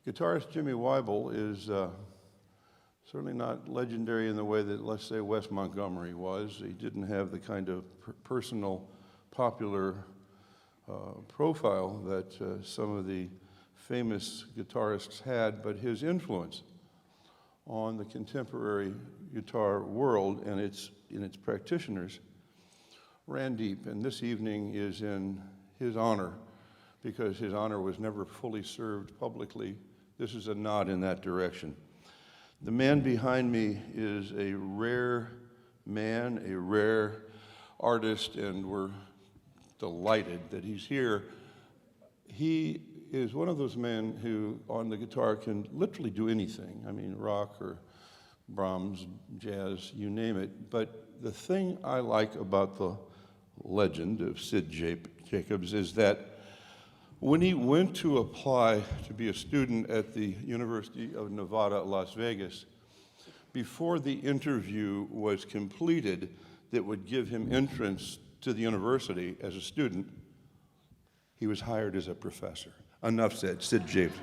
Guitarist Jimmy Wyble is certainly not legendary in the way that, let's say, Wes Montgomery was. He didn't have the kind of personal, popular profile that some of the famous guitarists had, but his influence on the contemporary guitar world and its practitioners ran deep. And this evening is in his honor, because his honor was never fully served publicly. This is a nod in that direction. The man behind me is a rare man, a rare artist, and we're delighted that he's here. He is one of those men who, on the guitar, can literally do anything. I mean, rock or Brahms, jazz, you name it. But the thing I like about the legend of Sid Jacobs is that when he went to apply to be a student at the University of Nevada, Las Vegas, before the interview was completed that would give him entrance to the university as a student, he was hired as a professor. Enough said. Sid Jacobs.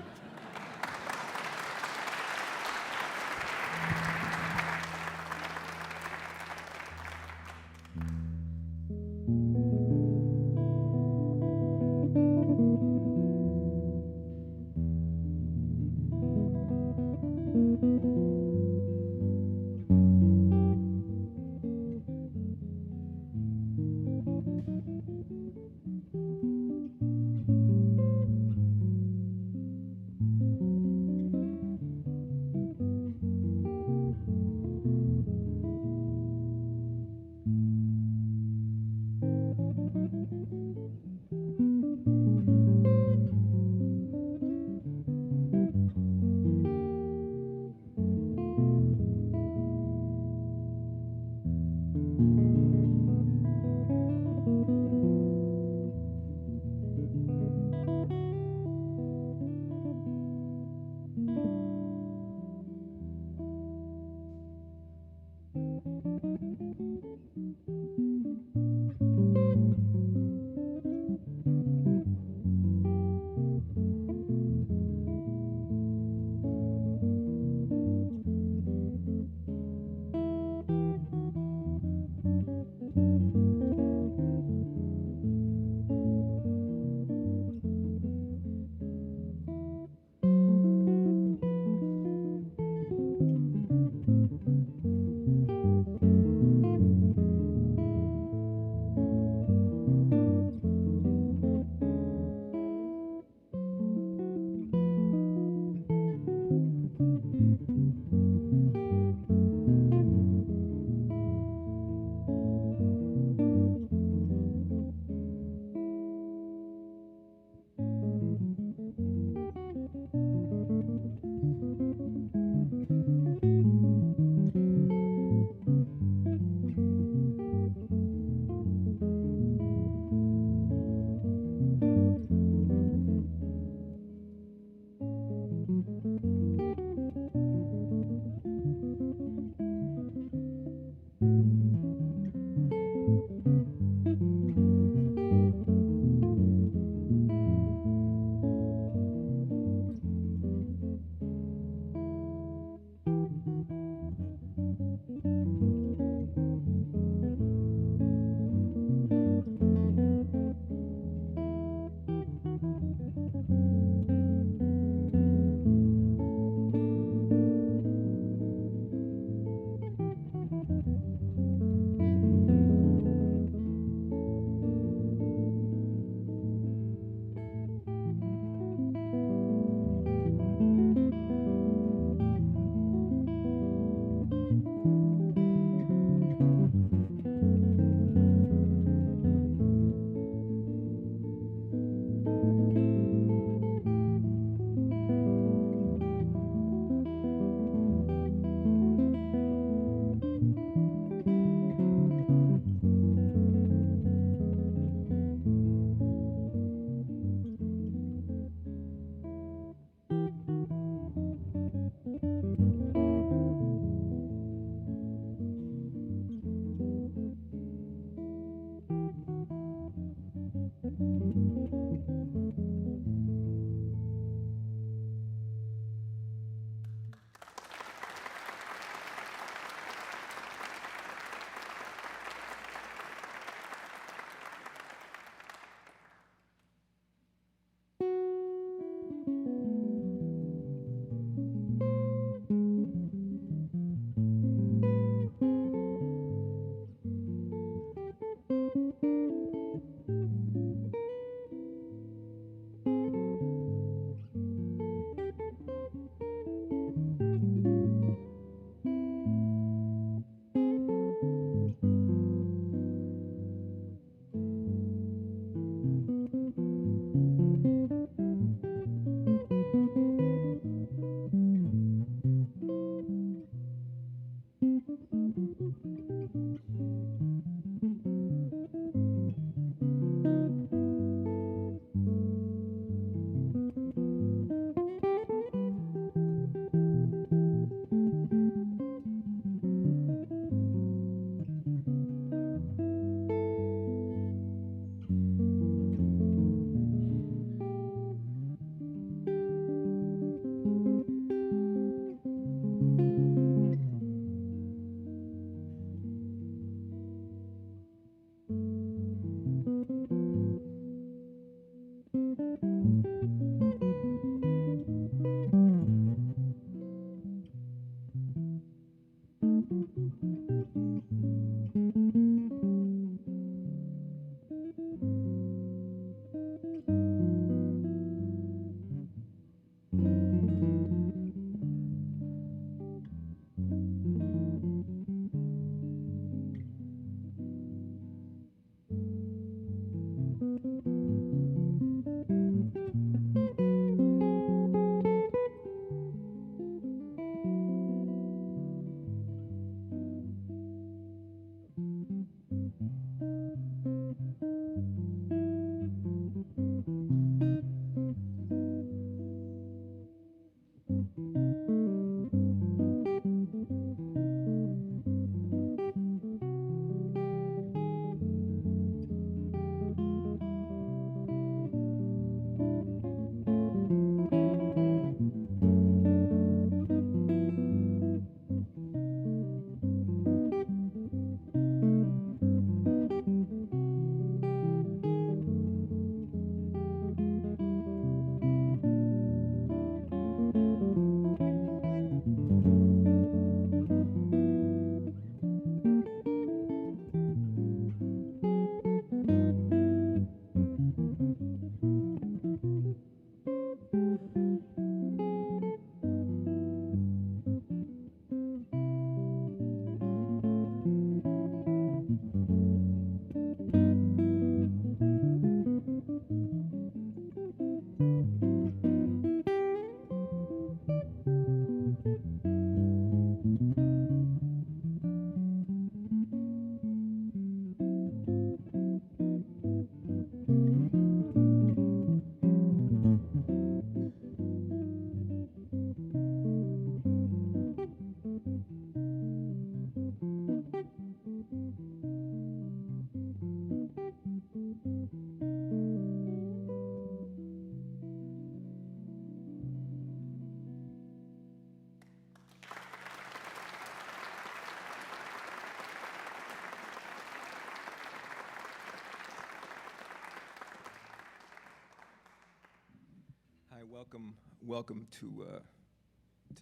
welcome to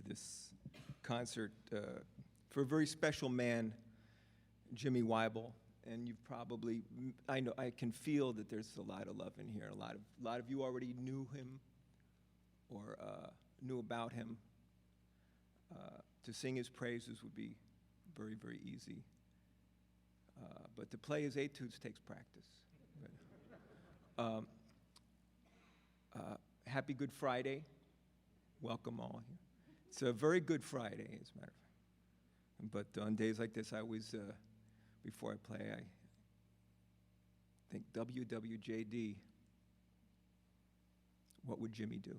this concert for a very special man, Jimmy Wyble. And you've probably, I can feel that there's a lot of love in here. A lot of you already knew him or knew about him. To sing his praises would be very, very easy. But to play his etudes takes practice. Happy Good Friday. Welcome all here. It's a very good Friday, as a matter of fact. But on days like this, I always, before I play, I think, WWJD, what would Jimmy do?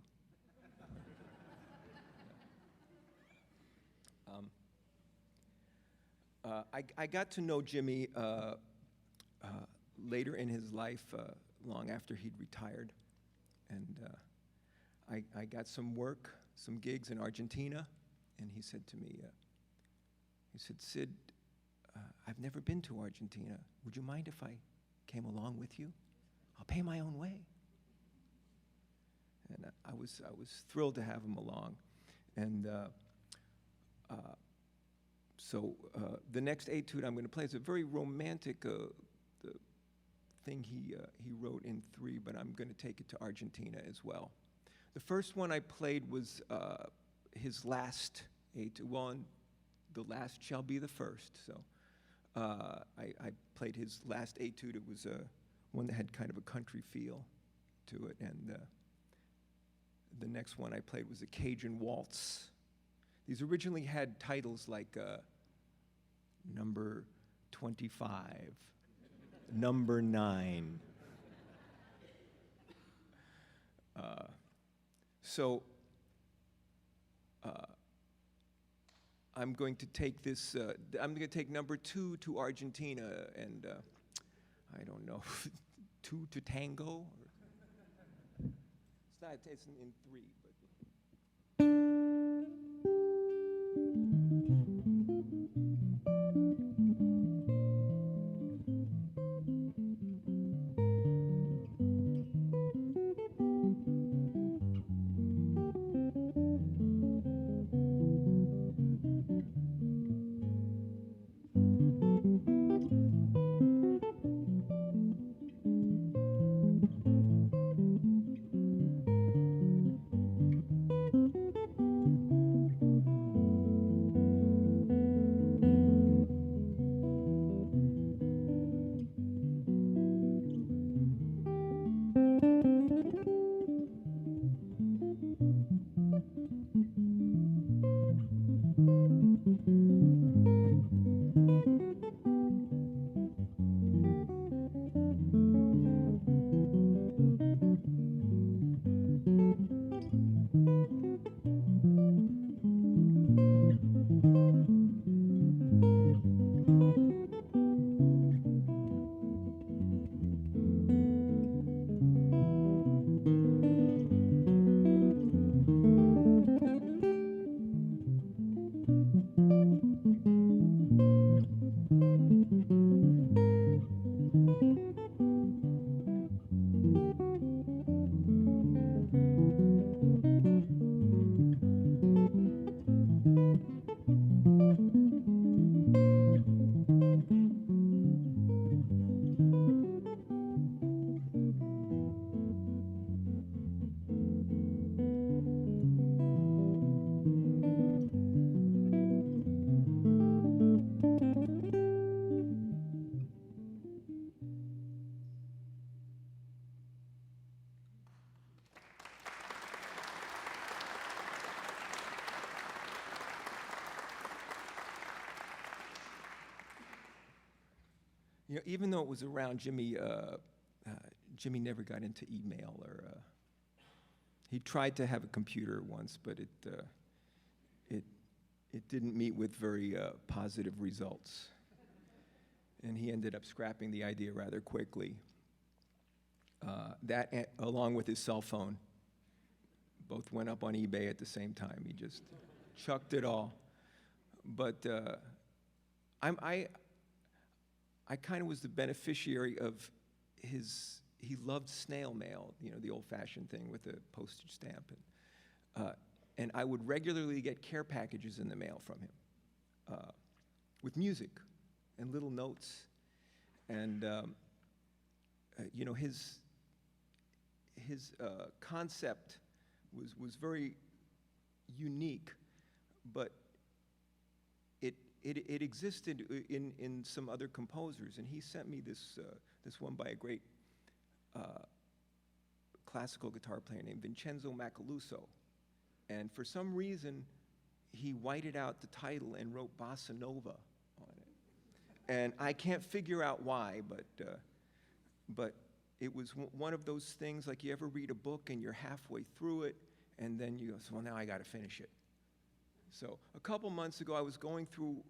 I got to know Jimmy later in his life, long after he'd retired. And I got some work, some gigs in Argentina, and he said to me, he said, Sid, I've never been to Argentina. Would you mind if I came along with you? I'll pay my own way. And I was thrilled to have him along. And so the next etude I'm going to play is a very romantic the thing he wrote in 3, but I'm going to take it to Argentina as well. The first one I played was his last etude. Well, and the last shall be the first. So I played his last etude. It was one that had kind of a country feel to it. And the next one I played was a Cajun waltz. These originally had titles like Number 25, Number 9. So I'm going to take this, I'm going to take number 2 to Argentina, and I don't know, 2 to tango? It's in 3, but. You know, even though it was around Jimmy, Jimmy never got into email, or he tried to have a computer once, but it didn't meet with very positive results, and he ended up scrapping the idea rather quickly. That, along with his cell phone, both went up on eBay at the same time. He just chucked it all. But I kind of was the beneficiary of he loved snail mail, you know, the old-fashioned thing with a postage stamp. And I would regularly get care packages in the mail from him with music and little notes. And you know, his concept was very unique, but it existed in some other composers. And he sent me this one by a great classical guitar player named Vincenzo Macaluso. And for some reason, he whited out the title and wrote Bossa Nova on it. And I can't figure out why, but it was one of those things, like you ever read a book and you're halfway through it, and then you go, so, well, now I got to finish it. So a couple months ago, I was going through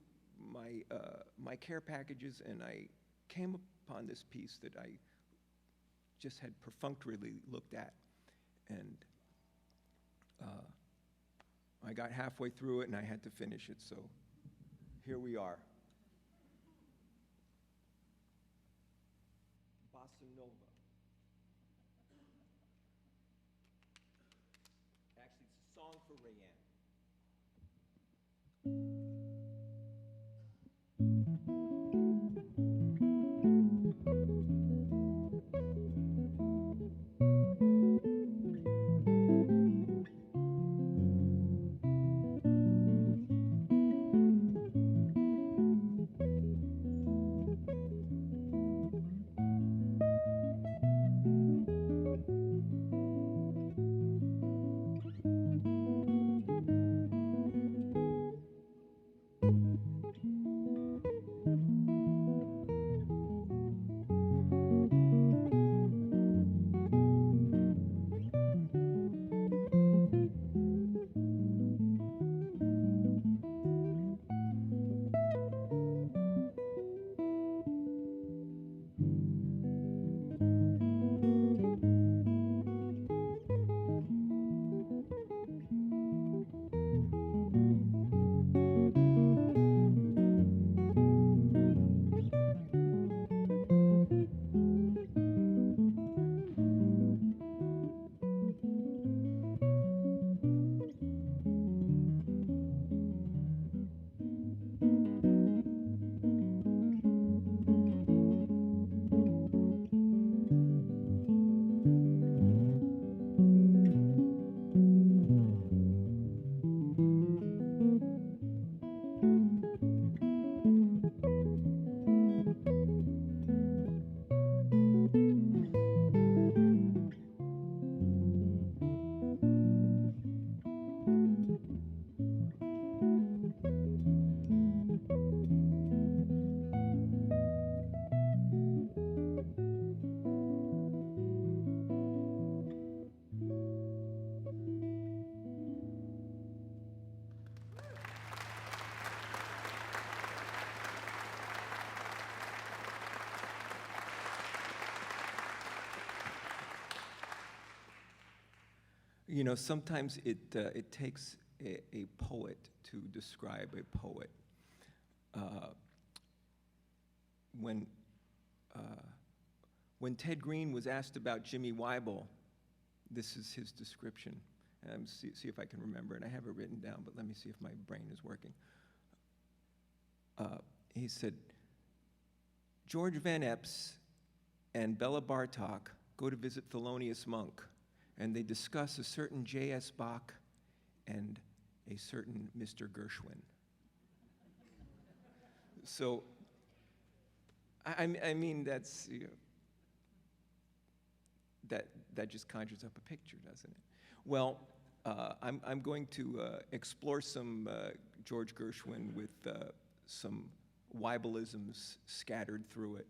my care packages, and I came upon this piece that I just had perfunctorily looked at. And I got halfway through it, and I had to finish it, so here we are. Bossa Nova. Actually, it's a song for Rayanne. You know, sometimes it takes a poet to describe a poet. When Ted Green was asked about Jimmy Wyble, this is his description. And see if I can remember it. I have it written down, but let me see if my brain is working. He said, George Van Epps and Bela Bartok go to visit Thelonious Monk, and they discuss a certain J.S. Bach and a certain Mr. Gershwin. So, I mean, that's, you know, that just conjures up a picture, doesn't it? Well, I'm going to explore some George Gershwin with some Wybleisms scattered through it.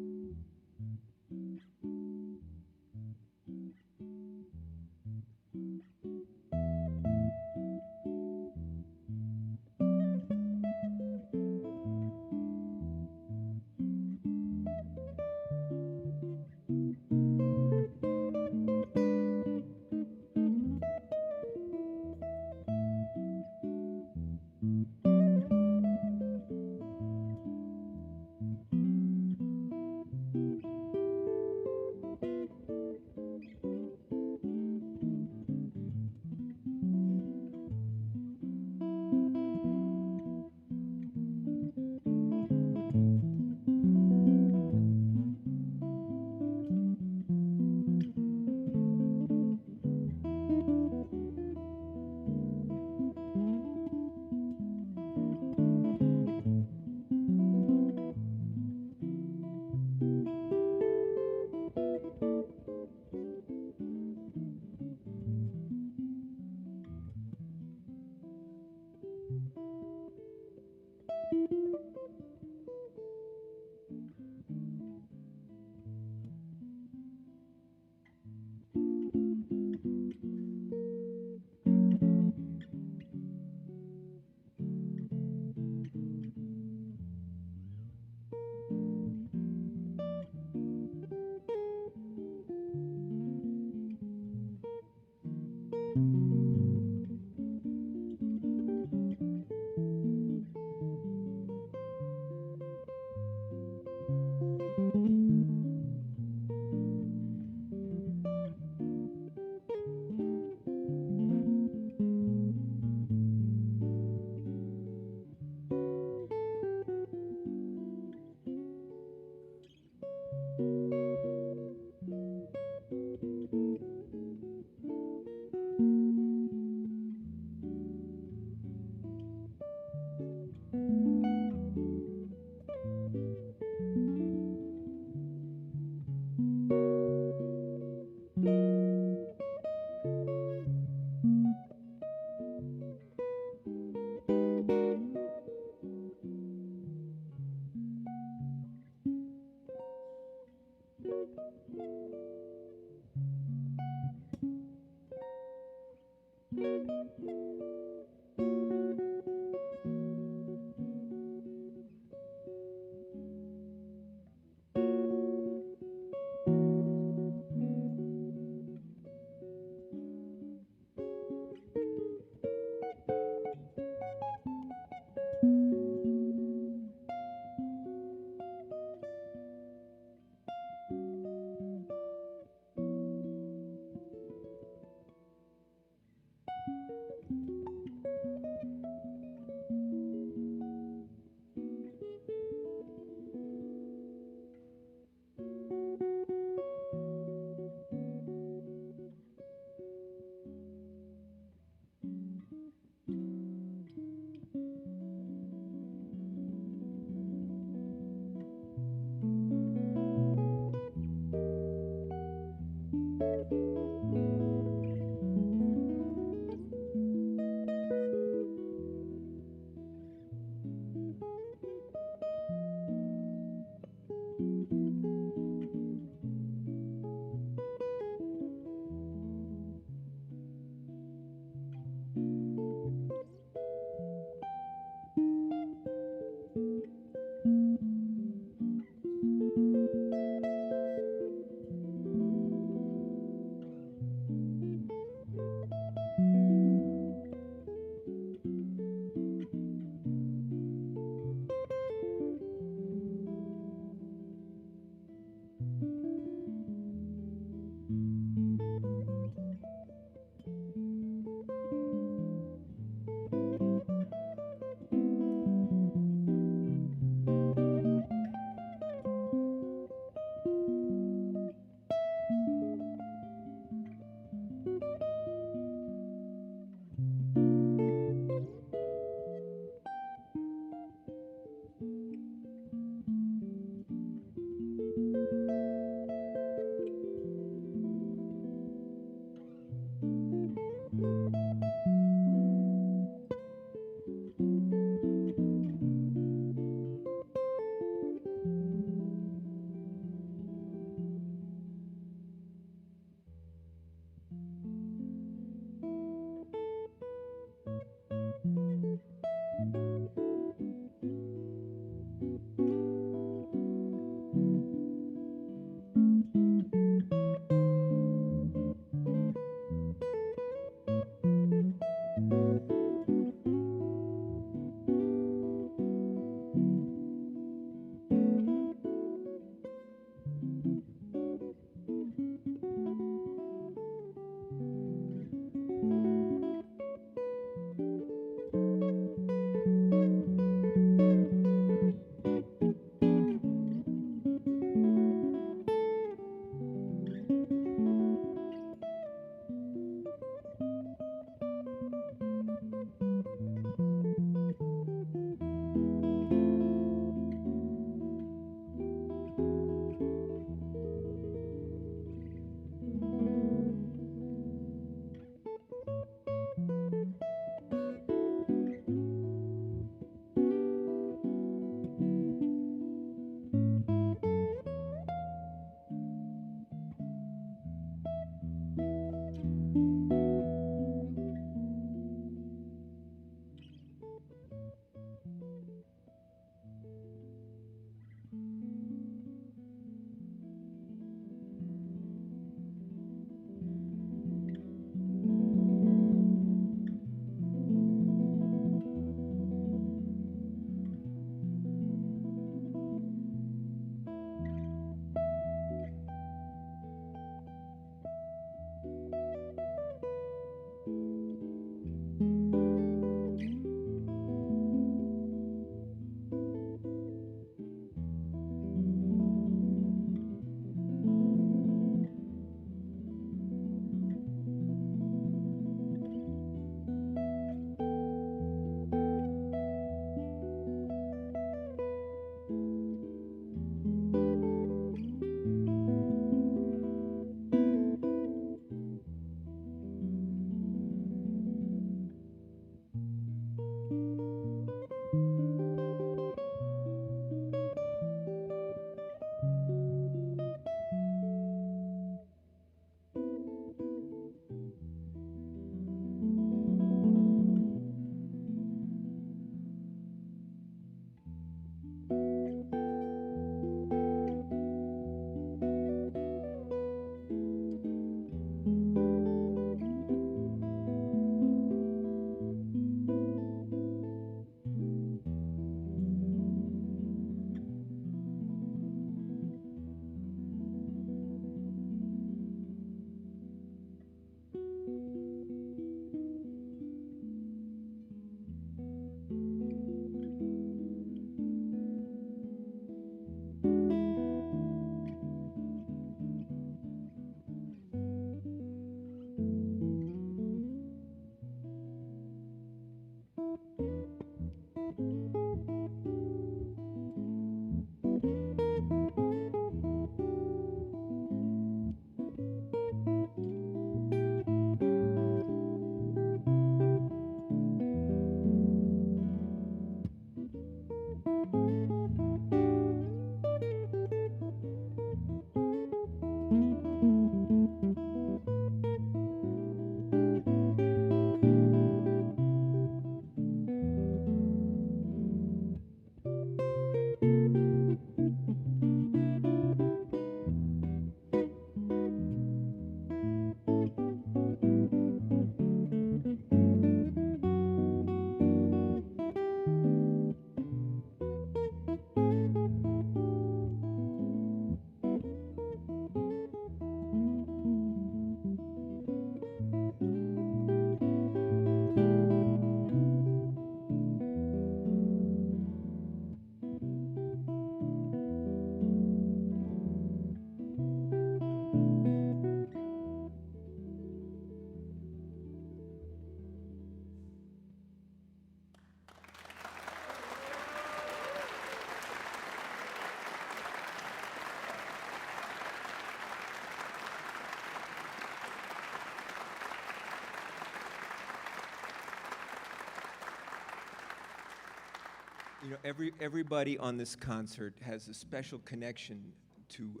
You know, everybody on this concert has a special connection to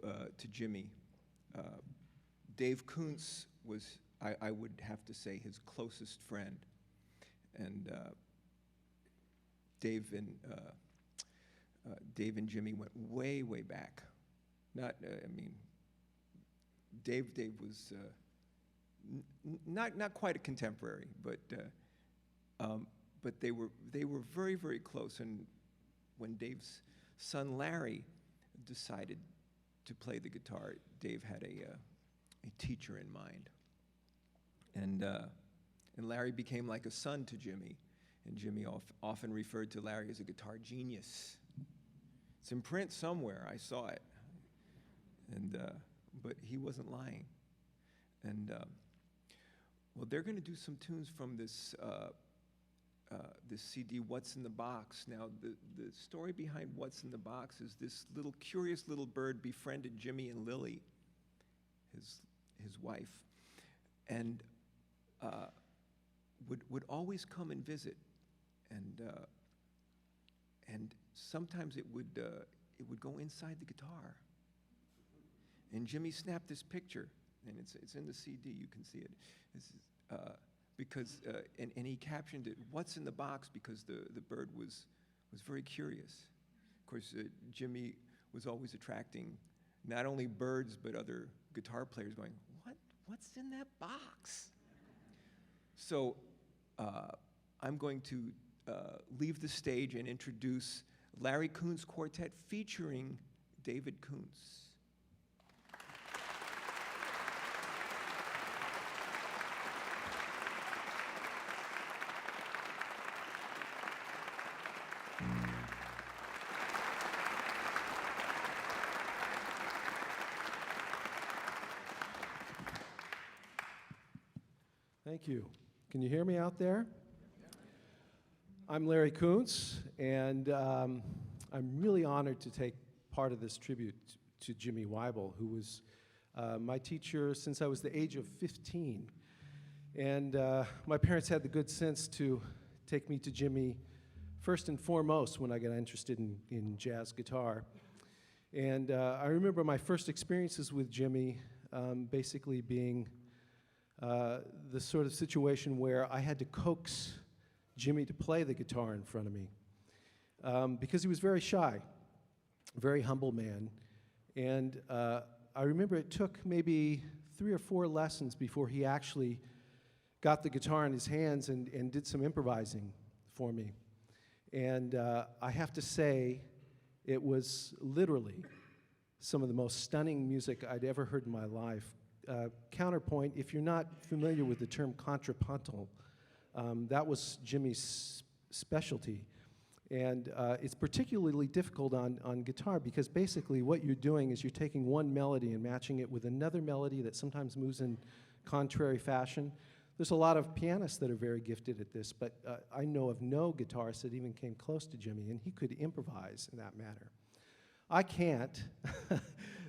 Jimmy. Dave Koonse was, I would have to say, his closest friend. And Dave and Jimmy went way, way back. Dave was not quite a contemporary, but they were very, very close. And when Dave's son Larry decided to play the guitar, Dave had a teacher in mind, and Larry became like a son to Jimmy, and Jimmy often referred to Larry as a guitar genius. It's in print somewhere. I saw it, and but he wasn't lying. And well, they're going to do some tunes from this CD, What's in the Box. Now, the story behind What's in the Box is this little curious little bird befriended Jimmy and Lily, his wife, and would always come and visit, and sometimes it would go inside the guitar. And Jimmy snapped this picture, and it's in the CD. You can see it. This is, because and he captioned it, "What's in the box?" Because the bird was very curious. Of course, Jimmy was always attracting not only birds but other guitar players, going, "What's in that box?" So I'm going to leave the stage and introduce Larry Koonse Quartet featuring David Koonse. Thank you. Can you hear me out there? I'm Larry Koonse, and I'm really honored to take part of this tribute to Jimmy Wyble, who was my teacher since I was the age of 15. And my parents had the good sense to take me to Jimmy first and foremost when I got interested in jazz guitar. And I remember my first experiences with Jimmy basically being the sort of situation where I had to coax Jimmy to play the guitar in front of me because he was very shy, very humble man. And I remember it took maybe 3 or 4 lessons before he actually got the guitar in his hands and did some improvising for me. And I have to say, it was literally some of the most stunning music I'd ever heard in my life. Counterpoint, if you're not familiar with the term contrapuntal, that was Jimmy's specialty. And it's particularly difficult on guitar because basically what you're doing is you're taking one melody and matching it with another melody that sometimes moves in contrary fashion. There's a lot of pianists that are very gifted at this, but I know of no guitarist that even came close to Jimmy, and he could improvise in that manner. I can't,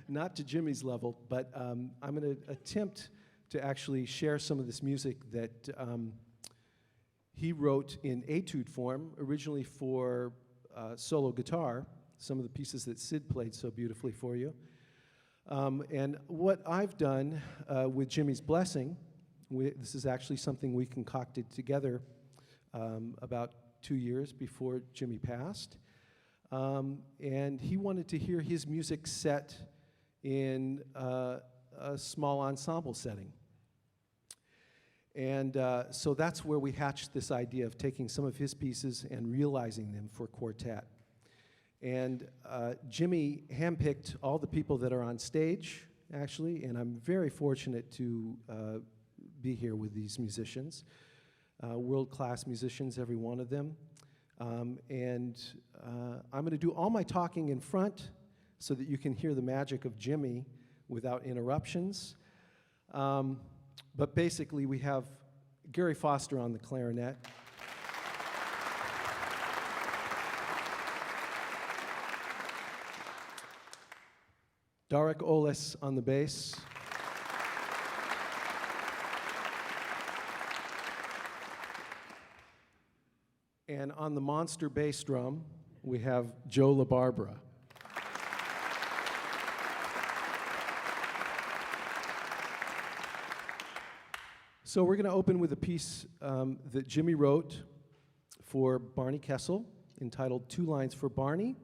not to Jimmy's level, but I'm going to attempt to actually share some of this music that he wrote in etude form, originally for solo guitar, some of the pieces that Sid played so beautifully for you. And what I've done with Jimmy's blessing, this is actually something we concocted together about 2 years before Jimmy passed. And he wanted to hear his music set in a small ensemble setting. And so that's where we hatched this idea of taking some of his pieces and realizing them for quartet. And Jimmy handpicked all the people that are on stage, actually, and I'm very fortunate to be here with these musicians, world-class musicians, every one of them. And I'm going to do all my talking in front so that you can hear the magic of Jimmy without interruptions. But basically, we have Gary Foster on the clarinet. Darek Oles on the bass. And on the monster bass drum, we have Joe LaBarbera. So we're going to open with a piece that Jimmy wrote for Barney Kessel, entitled Two Lines for Barney.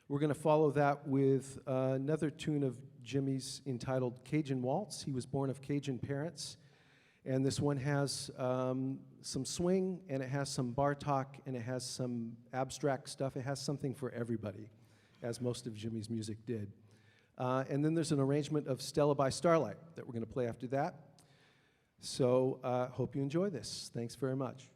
We're going to follow that with another tune of Jimmy's entitled Cajun Waltz. He was born of Cajun parents. And this one has some swing, and it has some Bartok, and it has some abstract stuff. It has something for everybody, as most of Jimmy's music did. And then there's an arrangement of Stella by Starlight that we're going to play after that. So hope you enjoy this. Thanks very much.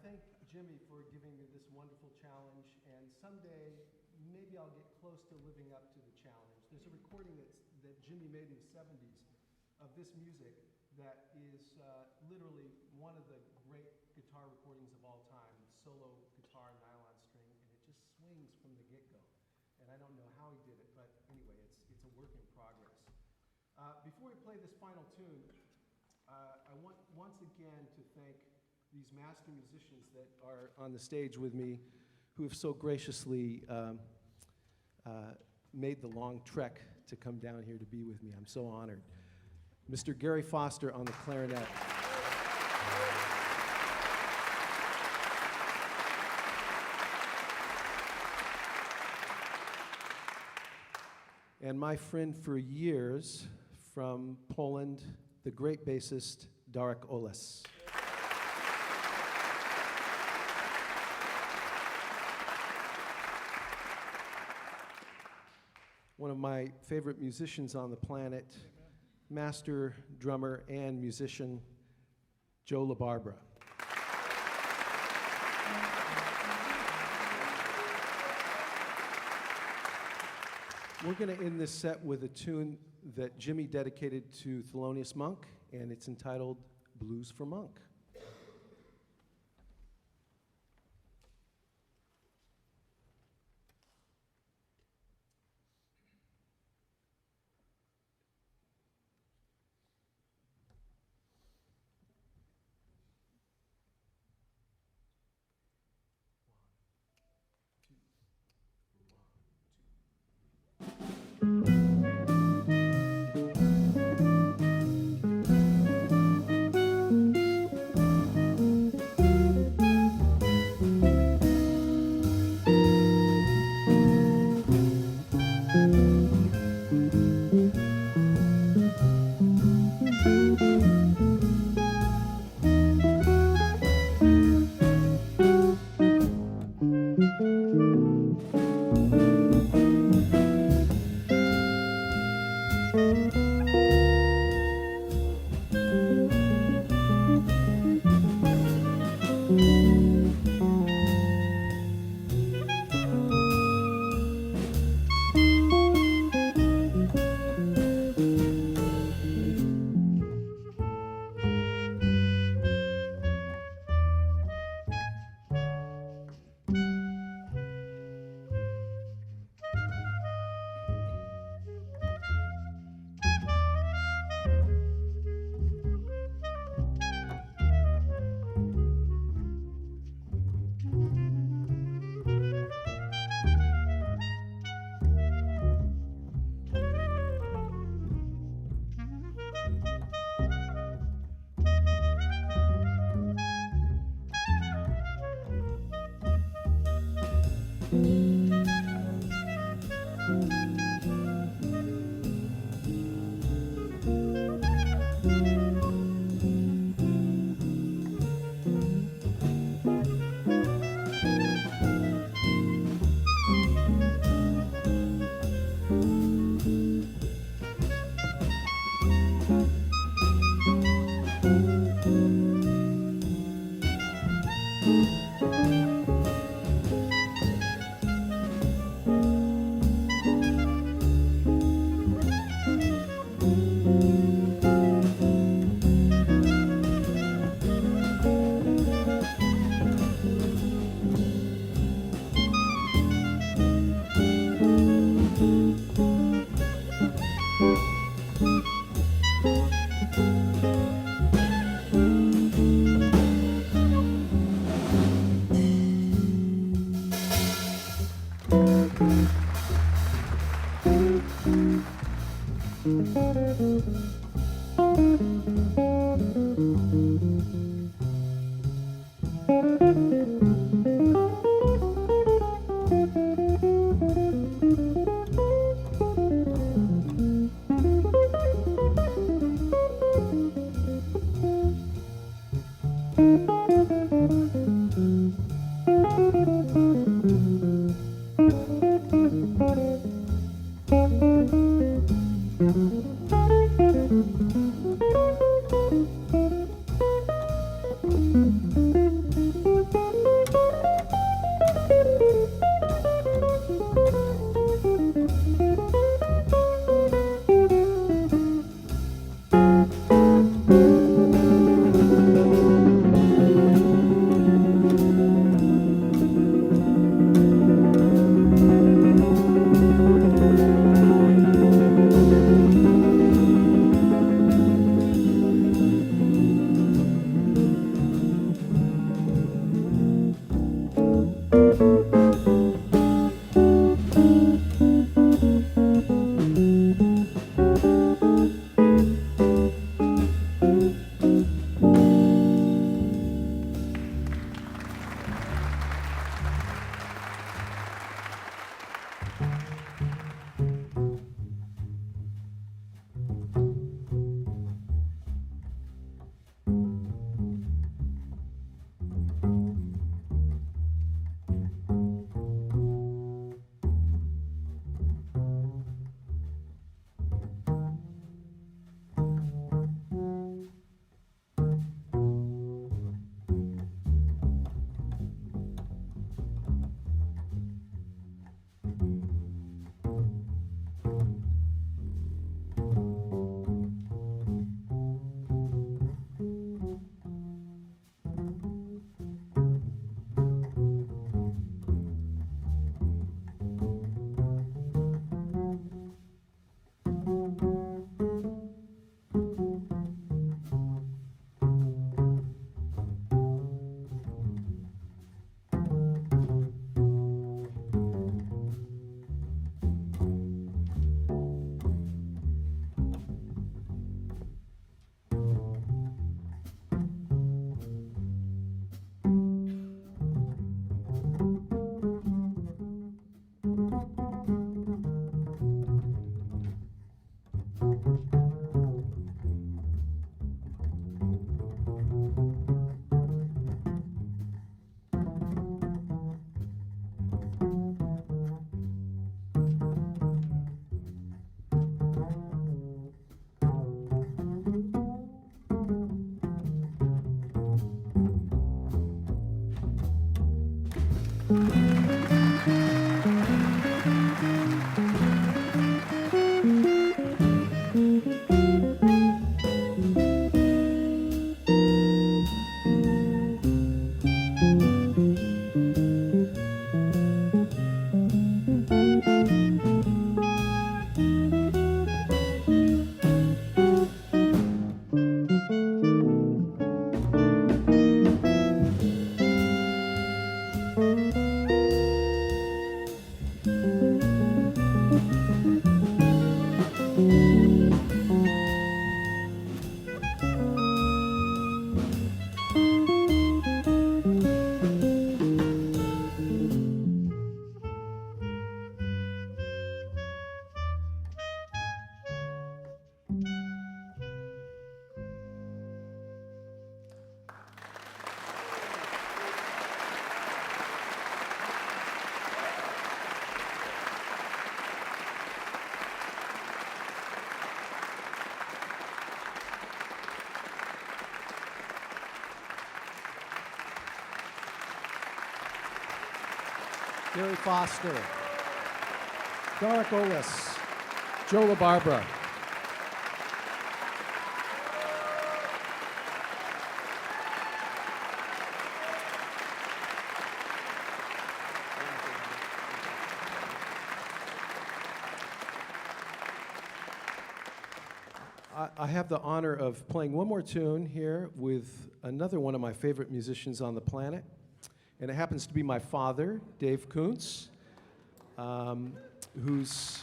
thank Jimmy for giving me this wonderful challenge, and someday maybe I'll get close to living up to the challenge. There's a recording that Jimmy made in the 70s of this music that is literally one of the great guitar recordings of all time, solo guitar, nylon string, and it just swings from the get-go. And I don't know how he did it, but anyway, it's a work in progress. Before we play this final tune, I want once again to thank these master musicians that are on the stage with me, who have so graciously made the long trek to come down here to be with me. I'm so honored. Mr. Gary Foster on the clarinet. And my friend for years from Poland, the great bassist, Darek Oles. One of my favorite musicians on the planet, master drummer and musician, Joe LaBarbera. We're going to end this set with a tune that Jimmy dedicated to Thelonious Monk, and it's entitled Blues for Monk. Gary Foster, Doric Olis, Joe LaBarbera. I have the honor of playing one more tune here with another one of my favorite musicians on the planet. And it happens to be my father, Dave Koonse, who's,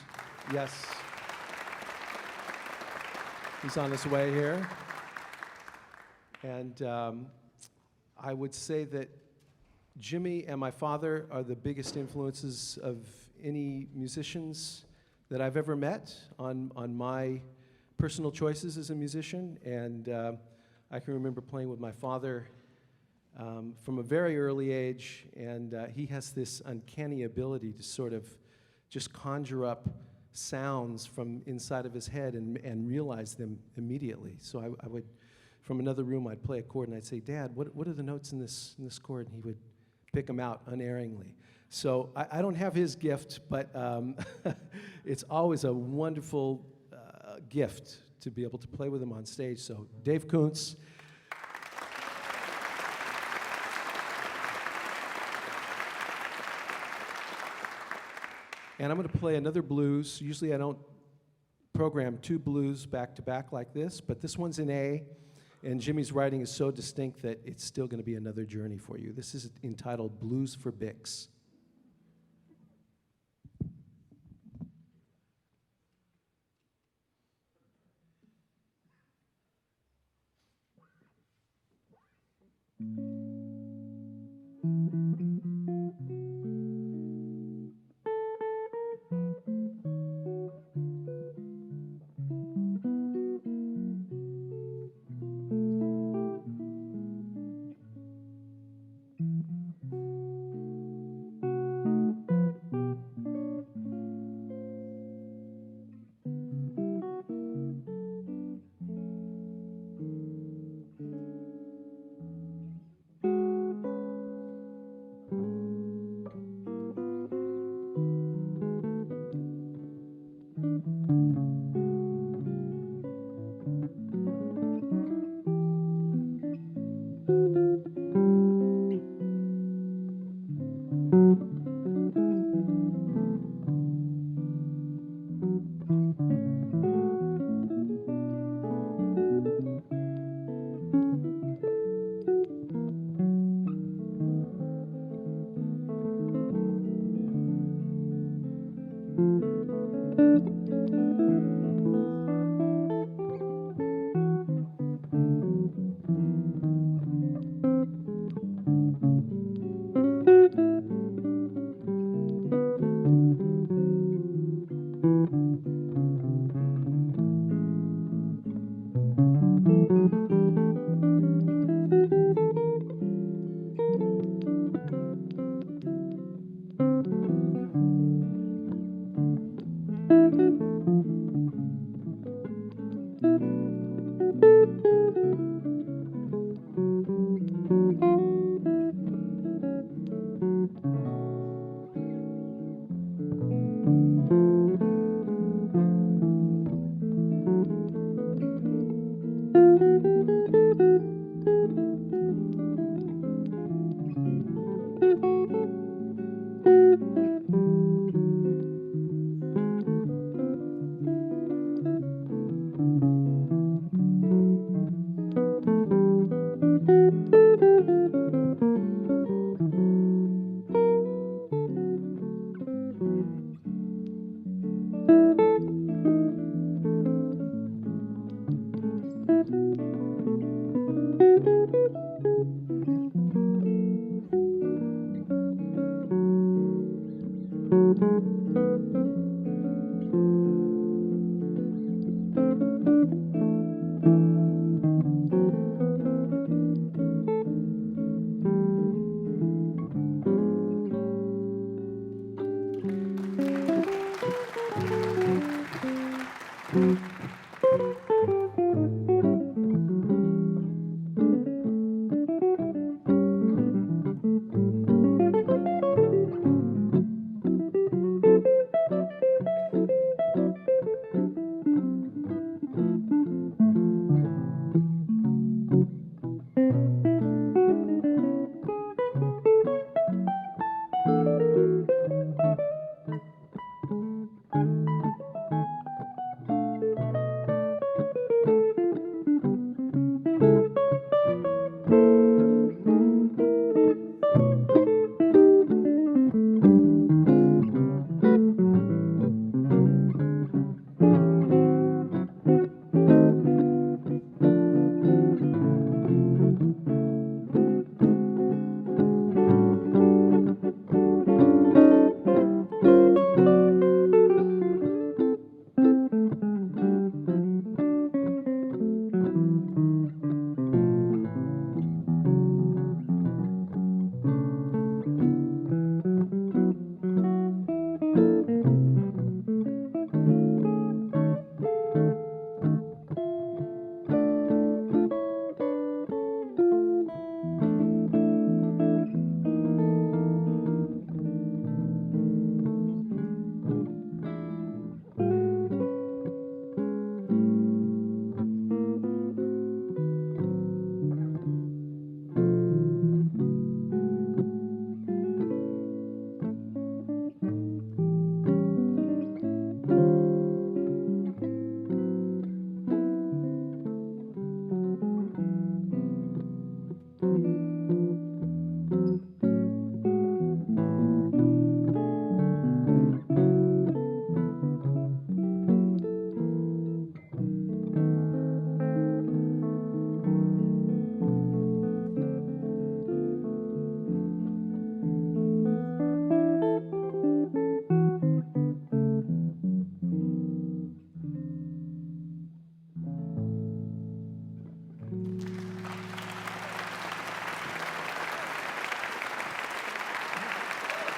yes, he's on his way here. And I would say that Jimmy and my father are the biggest influences of any musicians that I've ever met on my personal choices as a musician. And I can remember playing with my father from a very early age, and he has this uncanny ability to sort of just conjure up sounds from inside of his head and realize them immediately. So I would, from another room, I'd play a chord and I'd say, "Dad, what are the notes in this chord?" And he would pick them out unerringly. So I don't have his gift, but it's always a wonderful gift to be able to play with him on stage. So Dave Koonse. And I'm going to play another blues. Usually I don't program two blues back to back like this, but this one's in A, and Jimmy's writing is so distinct that it's still going to be another journey for you. This is entitled Blues for Bix.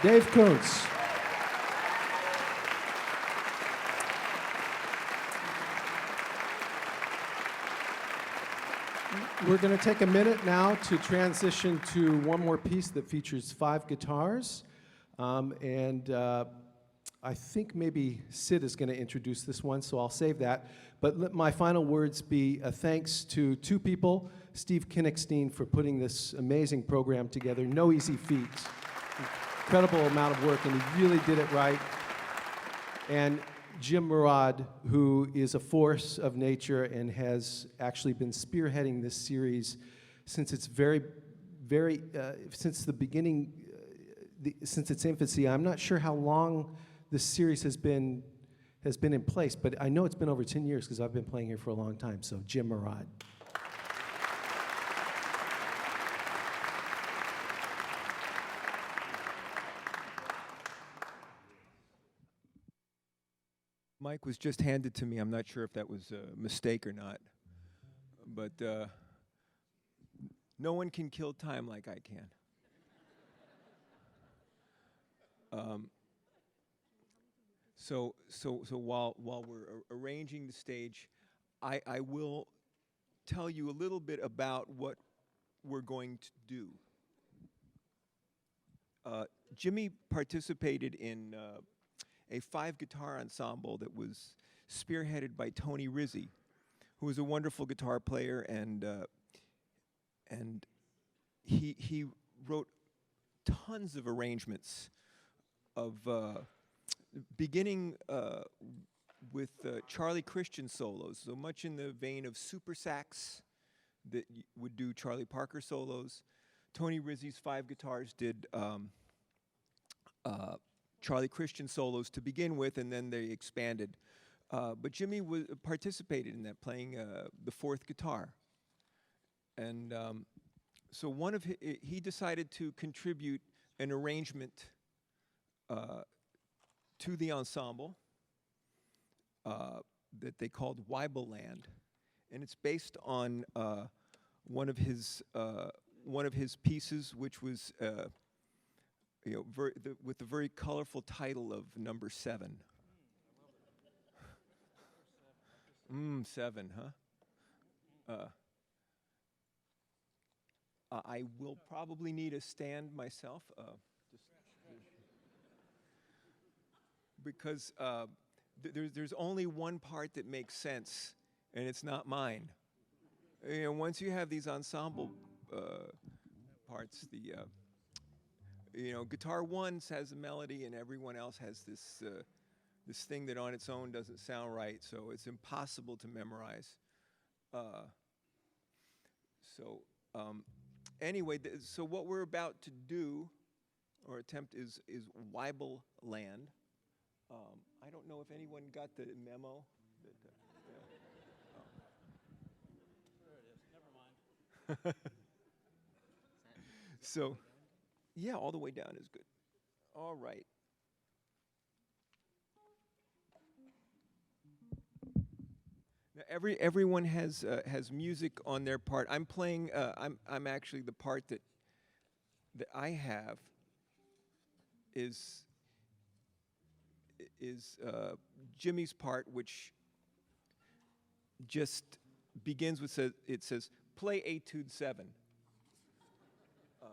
Dave Koonse. We're going to take a minute now to transition to one more piece that features 5 guitars. I think maybe Sid is going to introduce this one, so I'll save that. But let my final words be a thanks to 2 people, Steve Kinnickstein for putting this amazing program together. No easy feat. Incredible amount of work, and he really did it right. And Jim Murad, who is a force of nature and has actually been spearheading this series since its since the beginning, since its infancy. I'm not sure how long this series has been in place, but I know it's been over 10 years because I've been playing here for a long time. So Jim Murad. Mike was just handed to me. I'm not sure if that was a mistake or not. But no one can kill time like I can. So while we're arranging the stage, I will tell you a little bit about what we're going to do. Jimmy participated in a 5-guitar ensemble that was spearheaded by Tony Rizzi, who was a wonderful guitar player, and he wrote tons of arrangements of beginning with Charlie Christian solos, so much in the vein of super sax that would do Charlie Parker solos. Tony Rizzi's 5 guitars did Charlie Christian solos to begin with, and then they expanded. But Jimmy participated in that, playing the 4th guitar. And so he decided to contribute an arrangement to the ensemble that they called Wyble Land, and it's based on one of his pieces, which was with the very colorful title of Number 7. 7, huh? I will probably need a stand myself, because there's only one part that makes sense, and it's not mine. Once you have these ensemble parts, guitar 1 has a melody, and everyone else has this thing that on its own doesn't sound right, so it's impossible to memorize. Anyway, so what we're about to do, or attempt, is Wyble Land. I don't know if anyone got the memo. There it is. Never mind. So, yeah, all the way down is good. All right. Now everyone has music on their part. I'm playing. I'm actually the part that I have is Jimmy's part, which just begins with it says play Etude 7. So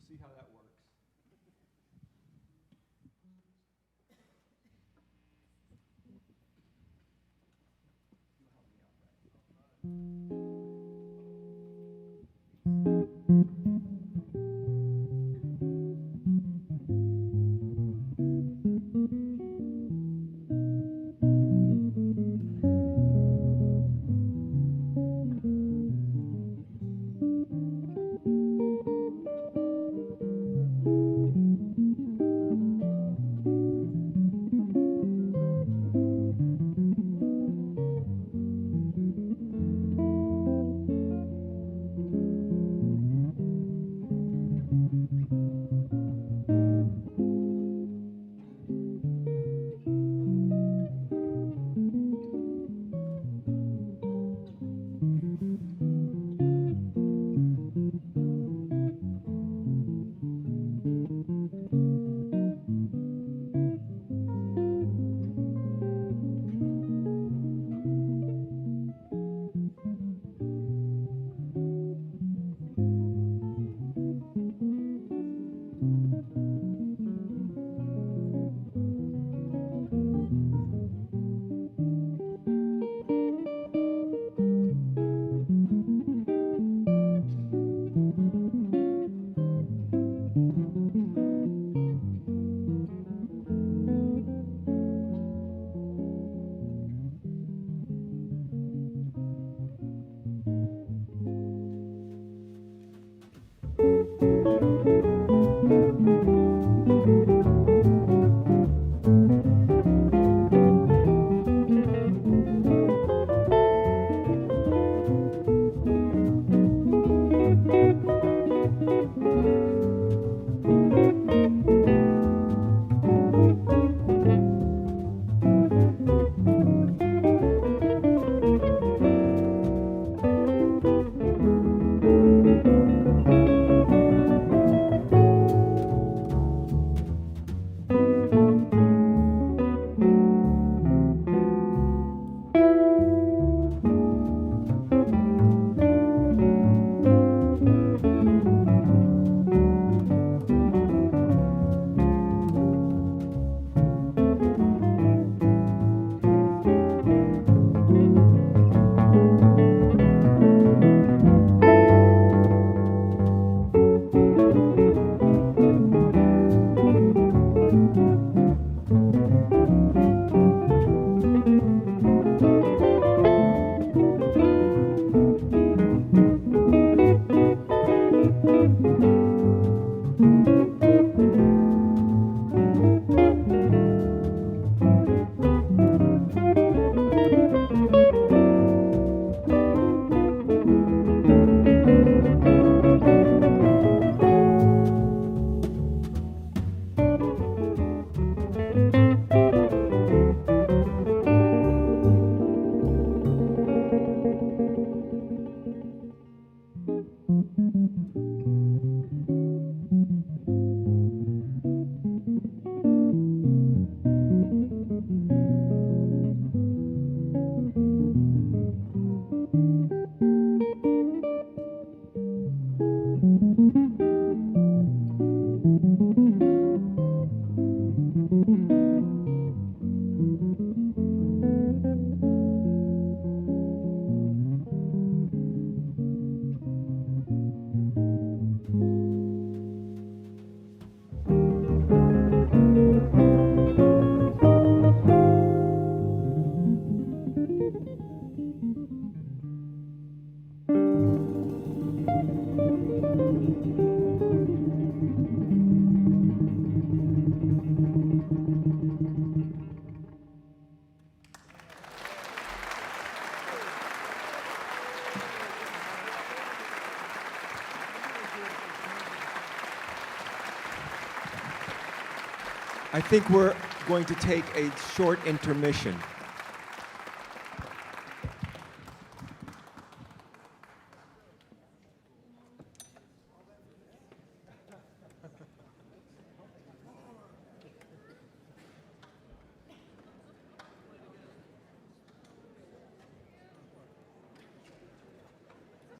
see how that works. I think we're going to take a short intermission.